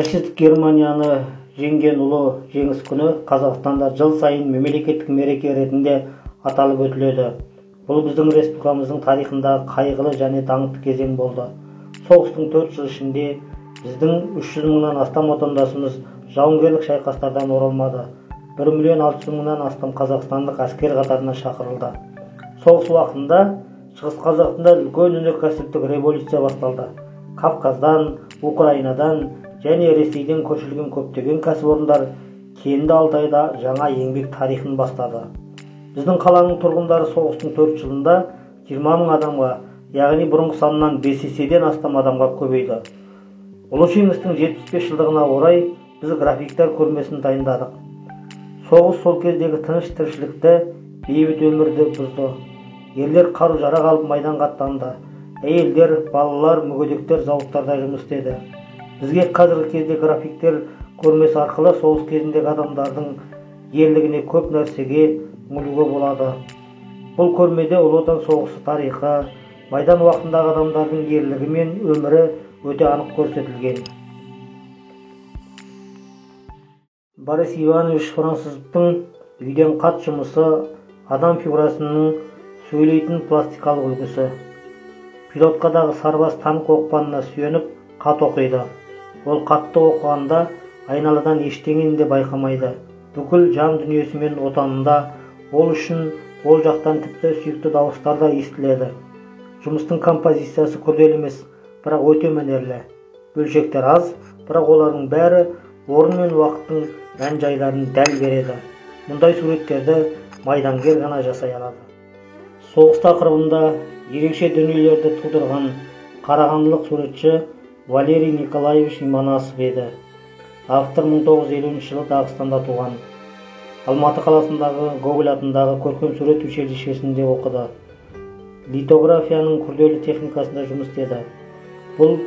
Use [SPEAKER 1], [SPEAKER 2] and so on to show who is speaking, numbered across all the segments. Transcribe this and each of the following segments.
[SPEAKER 1] Нацистік Германияны жеңген ұлы жеңіс күні Қазақстанда жыл сайын мемлекеттік мереке ретінде аталып өтіледі. Бұл біздің республикамыздың тарихындағы қайғылы және даңқты кезең болды. Соғыстың 4 жыл ішінде біздің 300 мыңнан астам отандасымыз жауынгерлік шайқастардан оралмады. 1,6 миллионнан астам қазақстандық әскер қатарына шақырылды. Соғыс уақытында Шығыс Қазақстанда үлкен өнеркәсіптік революция басталды. Кавказдан, Украинадан және Ресейден көшілген көптеген кәсіпорындар кенді Алтайда жаңа еңбек тарихын бастады. Біздің қаланың тұрғындары соғыстың 4 жылында 20 мың адамға, яғни бұрынғы санынан 5 еседен астам адамға көбейді. Ұлы жеңістің 75 жылдығына орай біз графиктер көрмесін дайындадық. Соғыс сол кездегі тыныш тіршілікті, бейбіт өмірді бұзды. Ерлер қару-жарақ алып майданға аттанды. Әйелдер, балалар, мүгедектер зауыттарда жұмыс істеді. Бізге қазіргі кезде графиктер көрмесі арқылы соғыс кезіндегі адамдардың ерлігіне көп нәрсеге үңілуге болады. Бұл көрмеде Ұлы Отан соғысы тарихы, майдан уақытындағы адамдардың ерлігі мен өмірі өте анық көрсетілген. Борис Иванович Французовтың үйден қат жұмысы адам фигурасының сөйлейтін пластикалық үлгісі. Пилоткадағы сарбаз танк оқпанына сүйеніп қат оқиды. Ол қатты оқығанда айналадан ештеңені де байқамайды. Бүкіл жан дүниесімен отанында, ол үшін ол жақтан тіпті сүйікті дауыстар да естіледі. Жұмыстың композициясы күрделі емес, бірақ өте мәнерлі. Бөлшектер аз, бірақ олардың бәрі орын мен уақыттың мән-жайларын дәл береді. Мұндай суреттерді майдангер ғана жасай алады. Соғыс тақырыбында ерекше дүниелерді тудырған қарағандылық суретші Валерий Николаевич Иманасов еді. Автор 1950 жылы Дағыстанда туған. Алматы қаласындағы Гоголь атындағы көркем сурет училищесінде оқыды. Литографияның күрделі техникасында жұмыс істеді. Бұл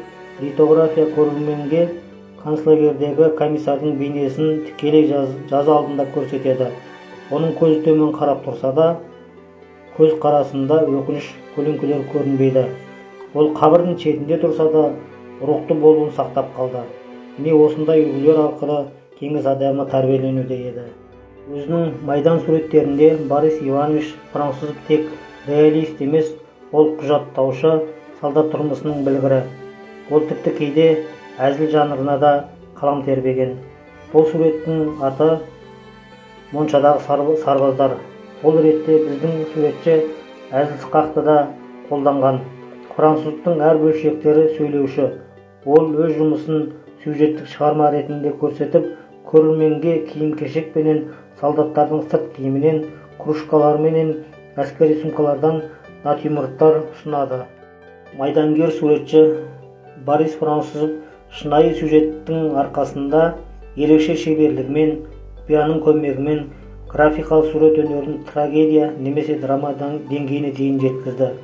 [SPEAKER 1] литография көрерменге канцлагердегі комиссардың бейнесін тікелей жаза алдында көрсетеді. Оның көзі төмен қарап тұрса да, көз қарасында өкініш көлеңкелер көрінбейді. Ол қабірдің шетінде тұрса да, рухты болуын сақтап қалды. Міне осындай үлгілер арқылы кеңес адамы тәрбиеленуде еді. Өзінің майдан суреттерінде Борис Иванович Французов тек реалист емес, ол құжаттаушы, солдат тұрмысының білгірі. Ол тіпті кейде әзіл жанрына да қалам тербеген. Бұл суреттің аты Моншадағы сарбаздар. Бұл ретте біздің суретші әзіл-сықақты да қолданған. Француздың әр бөлшектері сөйлеуші. Ол өз жұмысын сюжеттік шығарма ретінде көрсетіп, көрерменге киім-кешек пенен солдаттардың сырт киімінен, кружкалар менен, әскери сумкалардан натюрморттар ұсынады. Майдангер суретші Борис Французов шынайы сюжеттің арқасында ерекше шеберлігімен, құпияның көмегімен графикалық сурет өнерін трагедия немесе драма деңгейіне дейін жеткізді.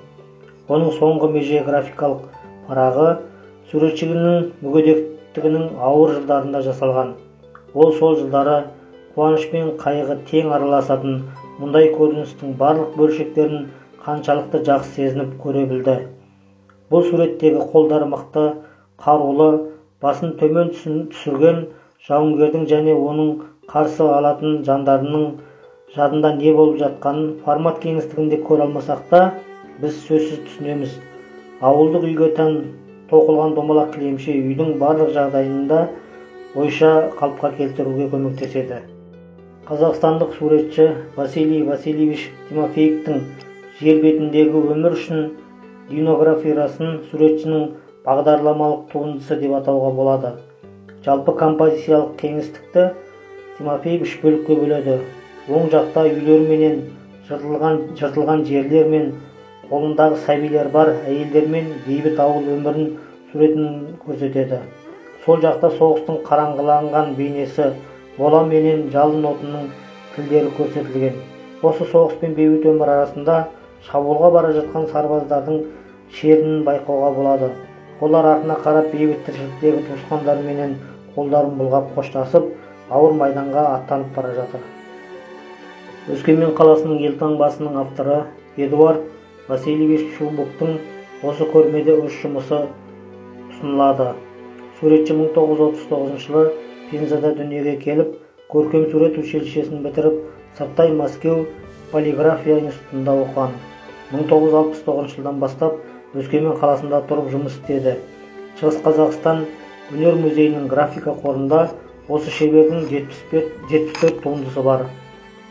[SPEAKER 1] Оның соңғы меже графикалық парағы суретшінің мүгедектігінің ауыр жылдарында жасалған. Ол сол жылдары қуаныш пен қайғы тең араласатын мұндай көріністің барлық бөлшектерін қаншалықты жақсы сезініп көре білді. Бұл суреттегі қолдары мықты, қарулы, басын төмен түсірген жауынгердің және оның қарсы алатын жандарының жадында не болып жатқанын формат кеңістігінде көре алмасақ та, біз сөзсіз түсінеміз. Ауылдық үйге тән тоқылған домалақ кілемше үйдің барлық жағдайында ойша қалыпқа келтіруге көмектеседі. Қазақстандық суретші Василий Васильевич Тимофеевтің жер бетіндегі өмір үшін линографиясын суретшінің бағдарламалық туындысы деп атауға болады. Жалпы композициялық кеңістікті Тимофеев 3 бөлікке бөледі. Оң жақта үйлер менен жыртылған жерлер мен қолындағы сәбилер бар әйелдер мен бейбіт ауыл өмірін суретін көрсетеді. Сол жақта соғыстың қараңғыланған бейнесі, мола менен жалын отының тілдері көрсетілген. Осы соғыс пен бейбіт өмір арасында шабуылға бара жатқан сарбаздардың шерін байқауға болады. Олар артына қарап бейбіт тіршіліктегі туысқандарменен қолдарын бұлғап қоштасып, ауыр майданға аттанып бара жатыр. Өскемен қаласының елтаңбасының авторы Эдуард Васильевич Чубуктың осы көрмеде 3 жұмысы ұсынылады. Суретші 1939 жылы Пензада дүниеге келіп, көркем сурет училищесін бітіріп, сырттай Мәскеу полиграфия институтында оқыған. 1969 жылдан бастап Өскемен қаласында тұрып жұмыс істеді. Шығыс Қазақстан өнер музейінің графика қорында осы шебердің 74 туындысы бар.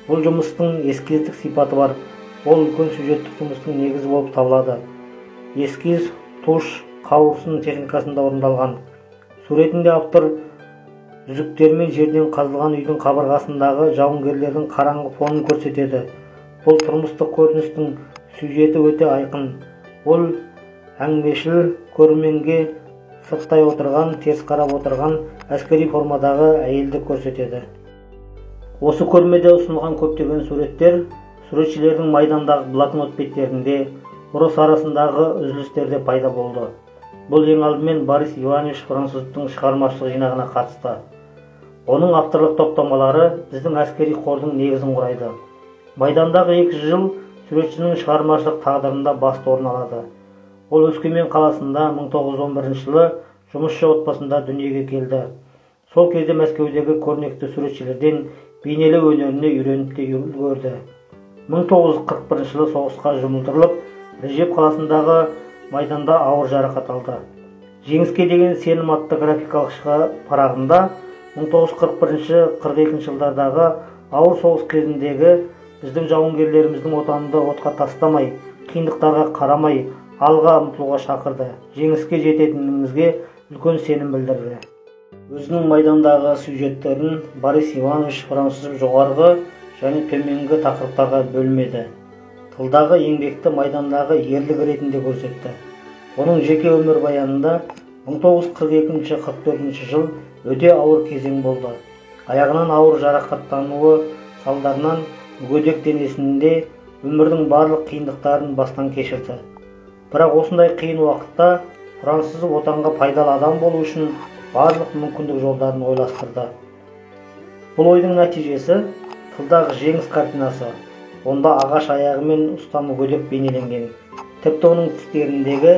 [SPEAKER 1] Бұл жұмыстың эскиздік сипаты бар. Ол үлкен сюжеттік жұмыстың негізі болып табылады. Эскиз туш қауырсын техникасында орындалған. Суретінде автор үзіктермен жерден қазылған үйдің қабырғасындағы жауынгерлердің қараңғы фонын көрсетеді. Бұл тұрмыстық көріністің сюжеті өте айқын. Ол әңгімешіл көрерменге сырттай отырған, теріс қарап отырған әскери формадағы әйелді көрсетеді. Осы көрмеде ұсынылған көптеген суреттер суретшілердің майдандағы блокнот беттерінде, ұрыс арасындағы үзілістерде пайда болды. Бұл ең алдымен Борис Иванович Француздың шығармашылық жинағына қатысты. Оның авторлық топтамалары біздің әскери қордың негізін құрайды. Майдандағы 2 жыл суретшінің шығармашылық тағдырында басты орын алады. Ол Өскемен қаласында 1911 жылы жұмысшы отбасында дүниеге келді. Сол кезде Мәскеудегі көрнекті суретшілерден бейнелеу өнеріне үйреніп те үлгерді. 1941 жылы соғысқа жұмылдырылып, Режеп қаласындағы майданда ауыр жарақат алды. Жеңіске деген сенім атты графикалық парағында 1941-42 жылдардағы ауыр соғыс кезіндегі біздің жауынгерлеріміздің отанды отқа тастамай, қиындықтарға қарамай, алға ұмтылуға шақырды. Жеңіске жететінімізге үлкен сенім білдірді. Өзінің майдандағы сюжеттерін Борис Иванович Француз жоғарғы және төменгі тақырыптарға бөлмеді. Тылдағы еңбекті майдандағы ерлік ретінде көрсетті. Оның жеке өмір баянында 1942-44 жыл өте ауыр кезең болды. Аяғынан ауыр жарақаттануы салдарынан мүгедек денесінде өмірдің барлық қиындықтарын бастан кешірді. Бірақ осындай қиын уақытта Француз отанға пайдалы адам болу үшін барлық мүмкіндік жолдарын ойластырды. Бұл ойдың нәтижесі тылдағы жеңіс картинасы. Онда ағаш аяғымен ұста мүгедек бейнеленген. Тіпті оның тістеріндегі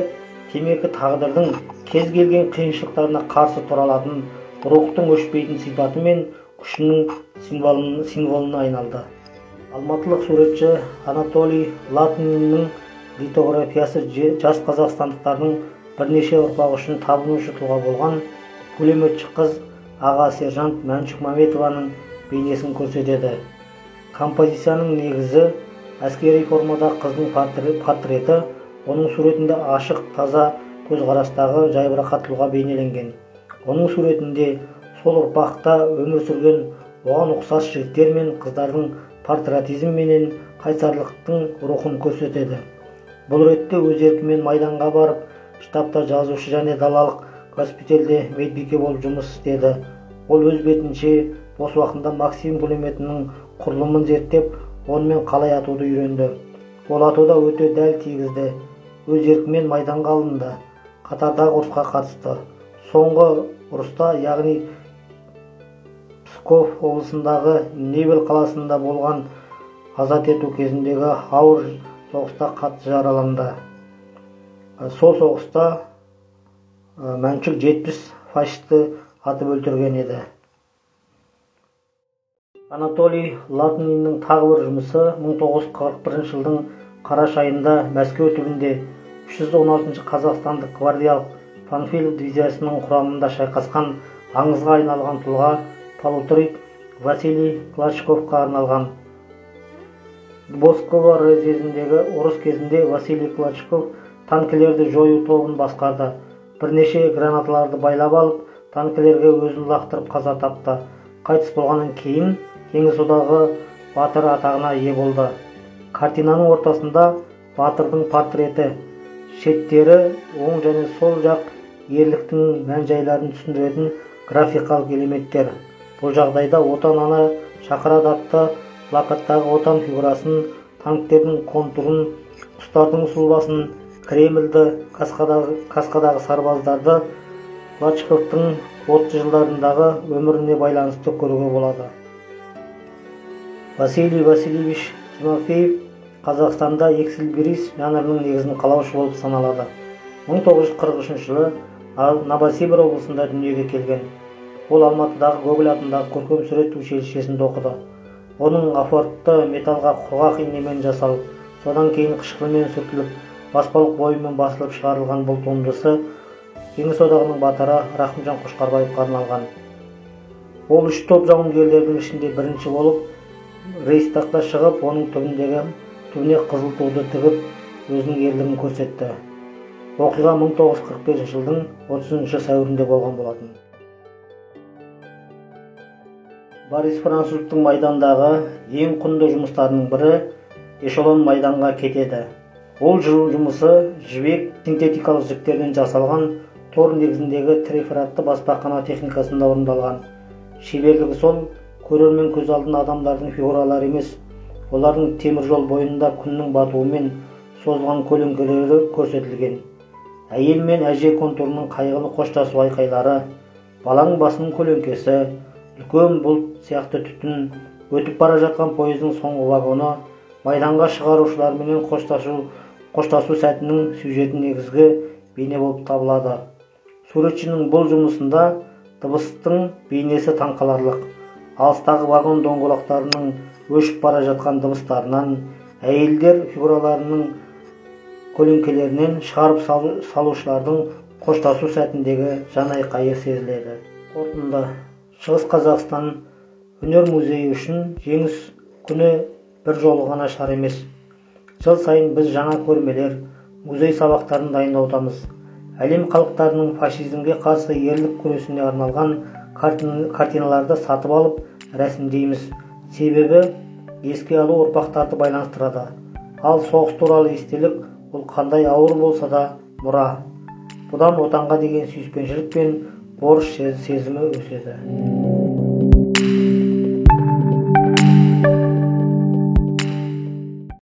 [SPEAKER 1] темекі тағдырдың кез келген қиыншылықтарына қарсы тұра алатын рухтың өшпейтін сипаты мен күшінің символына айналды. Алматылық суретші Анатолий Латыниннің литографиясы жас қазақстандықтардың бірнеше ұрпақ үшін табынушы тұлға болған пулеметші қыз аға сержант Мәншүк Мәметованың бейнесін көрсетеді. Композицияның негізі әскери формада қыздың портреті, оның суретінде ашық, таза көзқарастағы жайбарақат тұлға бейнеленген. Оның суретінде сол ұрпақта өмір сүрген оған ұқсас жігіттер мен қыздардың патриотизм менен қайсарлықтың рухын көрсетеді. Бұл ретте өз еркімен майданға барып, штабта жазушы және далалық госпитальде медбике болып жұмыс істеді. Ол өз бетінше бос уақытында Максим пулеметінің құрылымын зерттеп, онымен қалай атуды үйренді. Ол атуда өте дәл тигізді. Өз еркімен майданға алынды. Қатардағы ұрысқа қатысты. Соңғы ұрыста, яғни Псков облысындағы Невель қаласында болған азат ету кезіндегі ауыр соғыста қатты жараланды. Сол соғыста Мәншүк 70 фашисті атып өлтірген еді. Анатолий Латыниннің тағы бір жұмысы 1941 жылдың қараша айында Мәскеу түбінде 316 қазақстандық гвардиялық Панфилов дивизиясының құрамында шайқасқан аңызға айналған тұлға полуторик Василий Клочковқа арналған. Дубовского разъезіндегі ұрыс кезінде Василий Клочков танкілерді жою тобын басқарды. Бірнеше гранаталарды байлап алып, танкілерге өзін лақтырып қаза тапты. Қайтыс болғаннан кейін Кеңес одағы батыр атағына ие болды. Картинаның ортасында батырдың портреті, шеттері оң және сол жақ ерліктің мән-жайларын түсіндіретін графикалық элементтер. Бұл жағдайда отан ана шақырады атты плакаттағы отан фигурасын, танктердің контурын, құстардың сұлбасын, Кремльді, Каскадағы сарбаздарды Клочковтың 30 жылдарындағы өміріне байланысты көруге болады. Василий Васильевич Тимофеев Қазақстанда Эксельберис жанрының негізін қалаушы болып саналады. 1943 жылы Новосибір облысында дүниеге келген. Ол Алматыдағы Гоголь атындағы көркемсурет училищесінде оқыды. Оның афортты металлға құрғақ инемен жасалып, содан кейін қышқылмен сүртіліп, баспалық бойымен басылып шығарылған бұл туындысы Кеңес одағының батыры Рахымжан Қошқарбаевқа арналған. Ол 3 топ жауынгерлердің ішінде бірінші болып, Рейхстагқа шығып, оның түбіне қызыл туды тігіп, өзінің ерлігін көрсетті. Оқиға 1945 жылдың 30 сәуірінде болған болатын. Борис Француздың майдандағы ең құнды жұмыстарының бірі эшелон майданға кетеді. Ол жұмысы жібек синтетикалық жіптерден жасалған тор негізіндегі трифератты баспахана техникасында орындалған. Шеберлігі сол, көрермен көз алдында адамдардың фигуралары емес, олардың темір жол бойында күннің батуымен созылған көлеңкелері көрсетілген. Әйел мен әже контурының қайғылы қоштасу айқайлары, баланың басының көлеңкесі, үлкен бұлт сияқты түтін, өтіп бара жатқан пойыздың соңғы вагоны, майданға шығарушылармен қоштасу сәтінің сюжеті негізгі бейне болып табылады. Суретшінің бұл жұмысында дыбыстың бейнесі таңқаларлық. Алыстағы вагон доңғалақтарының өшіп бара жатқан дыбыстарынан, әйелдер фигураларының көлеңкелерінен шығарып салушылардың қоштасу сәтіндегі жан айқайы сезіледі. Қорытынды: Шығыс Қазақстан өнер музейі үшін жеңіс күні бір жолы ғана шара емес. Жыл сайын біз жаңа көрмелер, музей сабақтарын дайындаудамыз. Әлем халықтарының фашизмге қарсы ерлік күресіне арналған картиналарды сатып алып рәсімдейміз. Себебі еске алу ұрпақтарды байланыстырады. Ал соғыс туралы естелік ол қандай ауыр болса да мұра. Бұдан отанға деген сүйіспеншілік пен борыш сезімі өседі.